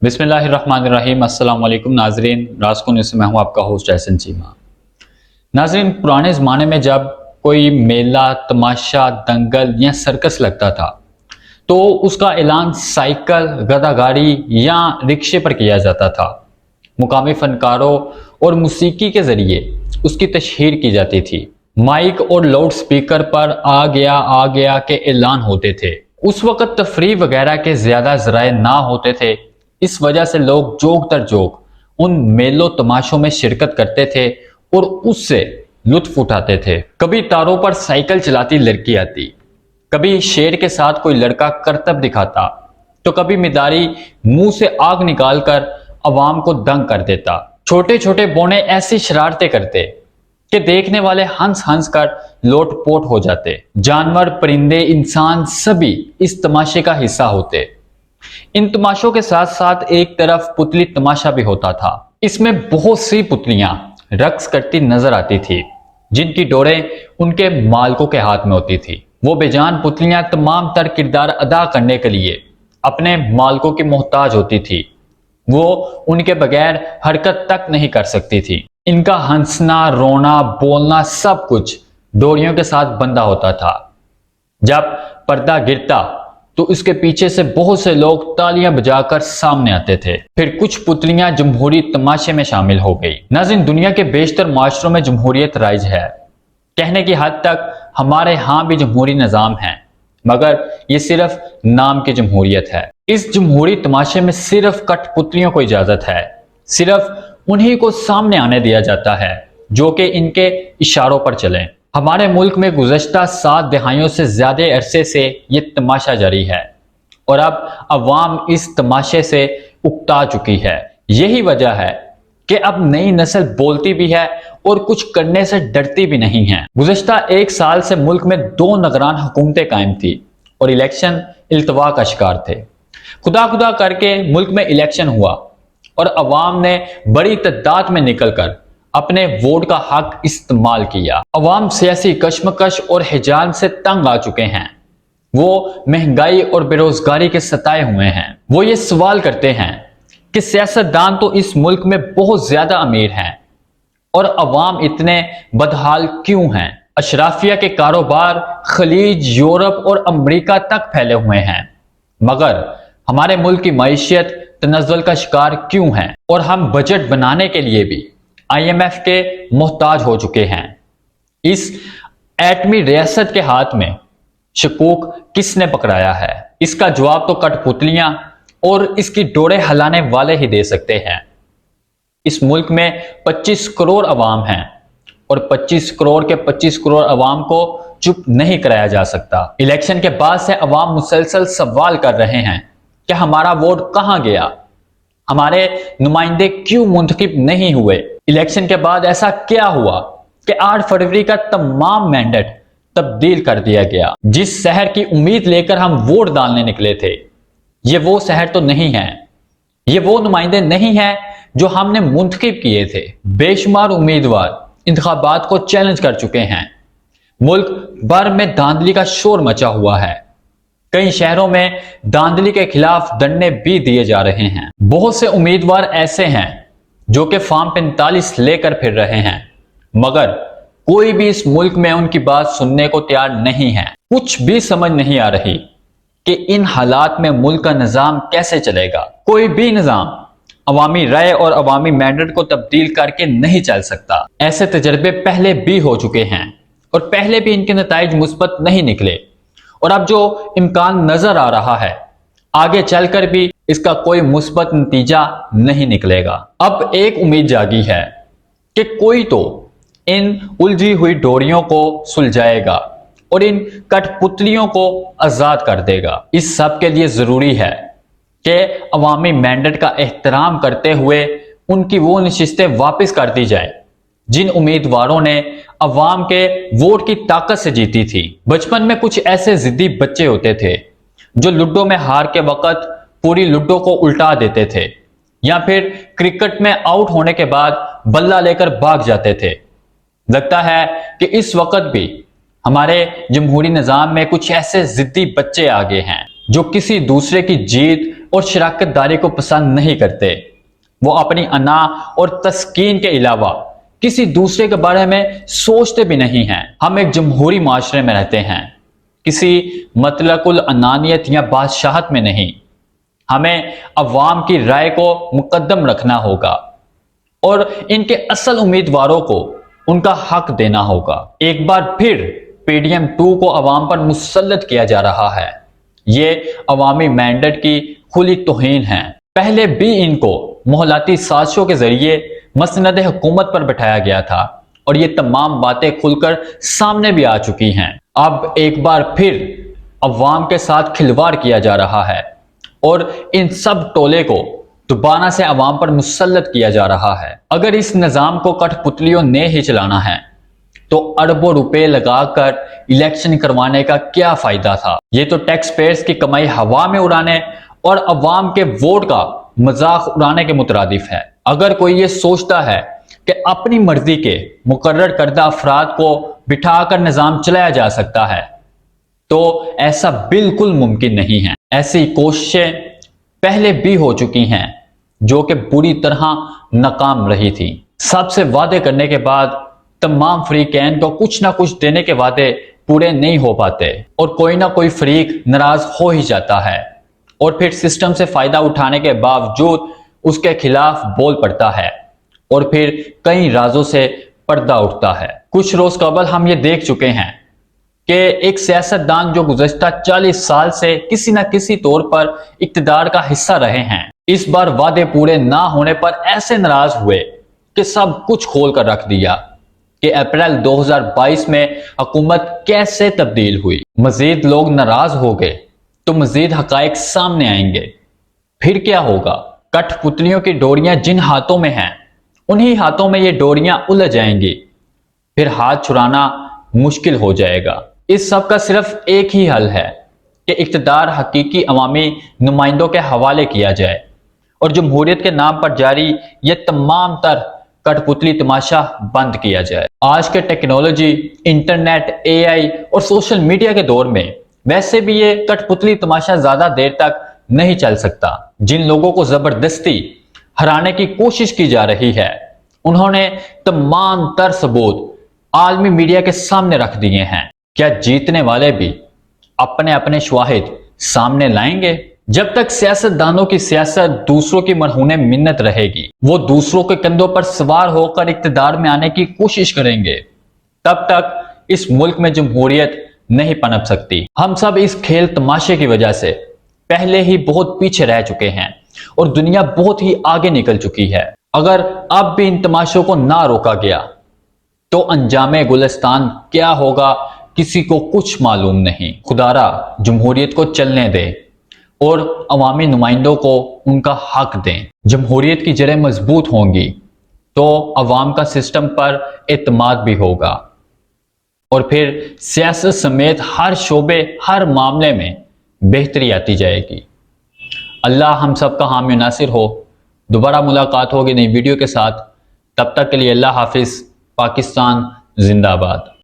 बिस्मिल्लाहिर्रहमानिर्रहीम। अस्सलाम वालेकुम नाजरीन, रास्कुन से मैं हूँ आपका होस्ट एहसन चीमा। नाजरीन, पुराने ज़माने में जब कोई मेला, तमाशा, दंगल या सर्कस लगता था तो उसका ऐलान साइकिल, गधा गाड़ी या रिक्शे पर किया जाता था। मुकामी फनकारों और मौसीकी के ज़रिए उसकी तशहीर की जाती थी। माइक और लाउड स्पीकर पर आ गया के ऐलान होते थे। उस वक़्त तफरीह वगैरह के ज़्यादा ज़राए ना होते थे, इस वजह से लोग जोक तर जोक उन मेलों तमाशों में शिरकत करते थे और उससे लुत्फ उठाते थे। कभी तारों पर साइकिल चलाती लड़की आती, कभी शेर के साथ कोई लड़का करतब दिखाता, तो कभी मिदारी मुंह से आग निकालकर अवाम को दंग कर देता। छोटे छोटे बोने ऐसी शरारतें करते कि देखने वाले हंस हंस कर लोटपोट हो जाते। जानवर, परिंदे, इंसान सभी इस तमाशे का हिस्सा होते। इन तमाशों के साथ साथ एक तरफ पुतली तमाशा भी होता था। इसमें बहुत सी पुतलियां रक्स करती नजर आती थी, जिनकी डोरें उनके मालिकों के हाथ में होती थी। वो बेजान पुतलियां तमाम तर किरदार अदा करने के लिए अपने मालिकों की मोहताज होती थी। वो उनके बगैर हरकत तक नहीं कर सकती थी। इनका हंसना, रोना, बोलना सब कुछ डोरियों के साथ बंधा होता था। जब पर्दा गिरता तो उसके पीछे से बहुत से लोग तालियां बजाकर सामने आते थे। फिर कुछ पुतलियां जमहूरी तमाशे में शामिल हो गई। नाज़रीन, दुनिया के बेशतर माशरों में जमहूरियत राइज है। कहने की हद तक हमारे यहाँ भी जमहूरी निज़ाम है, मगर ये सिर्फ नाम की जमहूरियत है। इस जमहूरी तमाशे में सिर्फ कठपुतलियों को इजाजत है। सिर्फ उन्हीं को सामने आने दिया जाता है जो कि इनके इशारों पर चलें। हमारे मुल्क में गुज़श्ता 7 दहाइयों से ज्यादा अरसे से ये तमाशा जारी है और अब अवाम इस तमाशे से उकता चुकी है। यही वजह है कि अब नई नस्ल बोलती भी है और कुछ करने से डरती भी नहीं है। गुज़श्ता 1 साल से मुल्क में 2 निगरान हुकूमतें कायम थी और इलेक्शन इल्तवा का शिकार थे। खुदा खुदा करके मुल्क में इलेक्शन हुआ और अवाम ने बड़ी तादाद में निकलकर अपने वोट का हक इस्तेमाल किया। अवाम सियासी कशमकश और हिजान से तंग आ चुके हैं। वो महंगाई और बेरोजगारी के सताए हुए हैं। वो ये सवाल करते हैं कि सियासतदान तो इस मुल्क में बहुत ज्यादा अमीर हैं और अवाम इतने बदहाल क्यों हैं। अशराफिया के कारोबार खलीज, यूरोप और अमेरिका तक फैले हुए हैं, मगर हमारे मुल्क की मईशत तनज़्ज़ुल का शिकार क्यों है और हम बजट बनाने के लिए भी IMF के मोहताज हो चुके हैं। इस एटमी रियासत के हाथ में शकूक किसने पकड़ाया है? इसका जवाब तो कठपुतलियां और इसकी डोरे हिलाने वाले ही दे सकते हैं। इस मुल्क में 25 करोड़ अवाम हैं और 25 करोड़ के 25 करोड़ अवाम को चुप नहीं कराया जा सकता। इलेक्शन के बाद से अवाम मुसलसल सवाल कर रहे हैं कि हमारा वोट कहां गया, हमारे नुमाइंदे क्यों मुंतखब नहीं हुए। इलेक्शन के बाद ऐसा क्या हुआ कि 8 फरवरी का तमाम मैंडेट तब्दील कर दिया गया। जिस शहर की उम्मीद लेकर हम वोट डालने निकले थे, ये वो शहर तो नहीं है, ये वो नुमाइंदे नहीं हैं जो हमने मुंतखब किए थे। बेशुमार उम्मीदवार इंतखाबात को चैलेंज कर चुके हैं। मुल्क भर में धांधली का शोर मचा हुआ है। कई शहरों में धांधली के खिलाफ धरने भी दिए जा रहे हैं। बहुत से उम्मीदवार ऐसे हैं जो कि फॉर्म 45 लेकर फिर रहे हैं, मगर कोई भी इस मुल्क में उनकी बात सुनने को तैयार नहीं है। कुछ भी समझ नहीं आ रही कि इन हालात में मुल्क का निजाम कैसे चलेगा। कोई भी निजाम अवामी राय और अवामी मैंडेट को तब्दील करके नहीं चल सकता। ऐसे तजर्बे पहले भी हो चुके हैं और पहले भी इनके नताइज मुस्बत नहीं निकले और अब जो इम्कान नजर आ रहा है, आगे चलकर भी इसका कोई मुस्बत नतीजा नहीं निकलेगा। अब एक उम्मीद जागी है कि कोई तो इन उलझी हुई डोरियों को सुलझाएगा और इन कठपुतलियों को आजाद कर देगा। इस सब के लिए जरूरी है कि अवामी मैंडेट का एहतराम करते हुए उनकी वो नशिस्तें वापस कर दी जाए जिन उम्मीदवारों ने अवाम के वोट की ताकत से जीती थी। बचपन में कुछ ऐसे जिद्दी बच्चे होते थे जो लूडो में हार के वक्त पूरी लूडो को उल्टा देते थे या फिर क्रिकेट में आउट होने के बाद बल्ला लेकर भाग जाते थे। लगता है कि इस वक्त भी हमारे जमहूरी निजाम में कुछ ऐसे जिद्दी बच्चे आगे हैं जो किसी दूसरे की जीत اور شراکت داری کو پسند نہیں کرتے۔ وہ اپنی انا اور تسکین کے علاوہ کسی دوسرے کے بارے میں سوچتے بھی نہیں ہیں۔ ہم ایک جمہوری معاشرے میں رہتے ہیں، کسی مطلق العنانیت یا بادشاہت میں نہیں۔ ہمیں عوام کی رائے کو مقدم رکھنا ہوگا اور ان کے اصل امیدواروں کو ان کا حق دینا ہوگا۔ ایک بار پھر پی ڈی ایم 2 کو عوام پر مسلط کیا جا رہا ہے۔ یہ عوامی مینڈیٹ کی کھلی توہین ہے۔ پہلے بھی ان کو مہلتی سازشوں کے ذریعے مسند حکومت پر بٹھایا گیا تھا اور یہ تمام باتیں کھل کر سامنے بھی آ چکی ہیں۔ اب ایک بار پھر عوام کے ساتھ کھلواڑ کیا جا رہا ہے اور ان سب ٹولے کو دوبارہ سے عوام پر مسلط کیا جا رہا ہے۔ اگر اس نظام کو کٹھ پتلیوں نے ہی چلانا ہے تو اربوں روپے لگا کر الیکشن کروانے کا کیا فائدہ تھا؟ یہ تو ٹیکس پیئرز کی کمائی ہوا میں اڑانے اور عوام کے ووٹ کا مذاق اڑانے کے مترادف ہے۔ اگر کوئی یہ سوچتا ہے کہ اپنی مرضی کے مقرر کردہ افراد کو بٹھا کر نظام چلایا جا سکتا ہے تو ایسا بالکل ممکن نہیں ہے۔ ایسی کوششیں پہلے بھی ہو چکی ہیں جو کہ بری طرح ناکام رہی تھی۔ سب سے وعدے کرنے کے بعد تمام فریقین کو کچھ نہ کچھ دینے کے وعدے پورے نہیں ہو پاتے اور کوئی نہ کوئی فریق ناراض ہو ہی جاتا ہے اور پھر سسٹم سے فائدہ اٹھانے کے باوجود اس کے خلاف بول پڑتا ہے اور پھر کئی رازوں سے پردہ اٹھتا ہے۔ کچھ روز قبل ہم یہ دیکھ چکے ہیں کہ ایک سیاستدان جو گزشتہ 40 سال سے کسی نہ کسی طور پر اقتدار کا حصہ رہے ہیں، اس بار وعدے پورے نہ ہونے پر ایسے ناراض ہوئے کہ سب کچھ کھول کر رکھ دیا کہ اپریل 2022 میں حکومت کیسے تبدیل ہوئی۔ مزید لوگ ناراض ہو گئے تو مزید حقائق سامنے آئیں گے۔ پھر کیا ہوگا؟ کٹھ پتلیوں کی ڈوریاں جن ہاتھوں میں ہیں انہی ہاتھوں میں یہ ڈوریاں الجھ جائیں گی، پھر ہاتھ چھڑانا مشکل ہو جائے گا۔ اس سب کا صرف ایک ہی حل ہے کہ اقتدار حقیقی عوامی نمائندوں کے حوالے کیا جائے اور جمہوریت کے نام پر جاری یہ تمام تر کٹھ پتلی تماشا بند کیا جائے۔ آج کے ٹیکنالوجی، انٹرنیٹ، اے آئی اور سوشل میڈیا کے دور میں ویسے بھی یہ کٹھ پتلی تماشا زیادہ دیر تک نہیں چل سکتا۔ جن لوگوں کو زبردستی ہرانے کی کوشش کی جا رہی ہے انہوں نے تمام تر ثبوت عالمی میڈیا کے سامنے رکھ دیے ہیں۔ کیا جیتنے والے بھی اپنے اپنے شواہد سامنے لائیں گے؟ جب تک سیاستدانوں کی سیاست دوسروں کی مرہون منت رہے گی، وہ دوسروں کے کندھوں پر سوار ہو کر اقتدار میں آنے کی کوشش کریں گے، تب تک اس ملک میں جمہوریت نہیں پنپ سکتی۔ ہم سب اس کھیل تماشے کی وجہ سے پہلے ہی بہت پیچھے رہ چکے ہیں اور دنیا بہت ہی آگے نکل چکی ہے۔ اگر اب بھی ان تماشوں کو نہ روکا گیا تو انجام گلستان کیا ہوگا کسی کو کچھ معلوم نہیں۔ خدارا جمہوریت کو چلنے دے اور عوامی نمائندوں کو ان کا حق دیں۔ جمہوریت کی جڑیں مضبوط ہوں گی تو عوام کا سسٹم پر اعتماد بھی ہوگا اور پھر سیاست سمیت ہر شعبے، ہر معاملے میں بہتری آتی جائے گی۔ اللہ ہم سب کا حامی و ناصر ہو۔ دوبارہ ملاقات ہوگی نئی ویڈیو کے ساتھ۔ تب تک کے لیے اللہ حافظ۔ پاکستان زندہ باد۔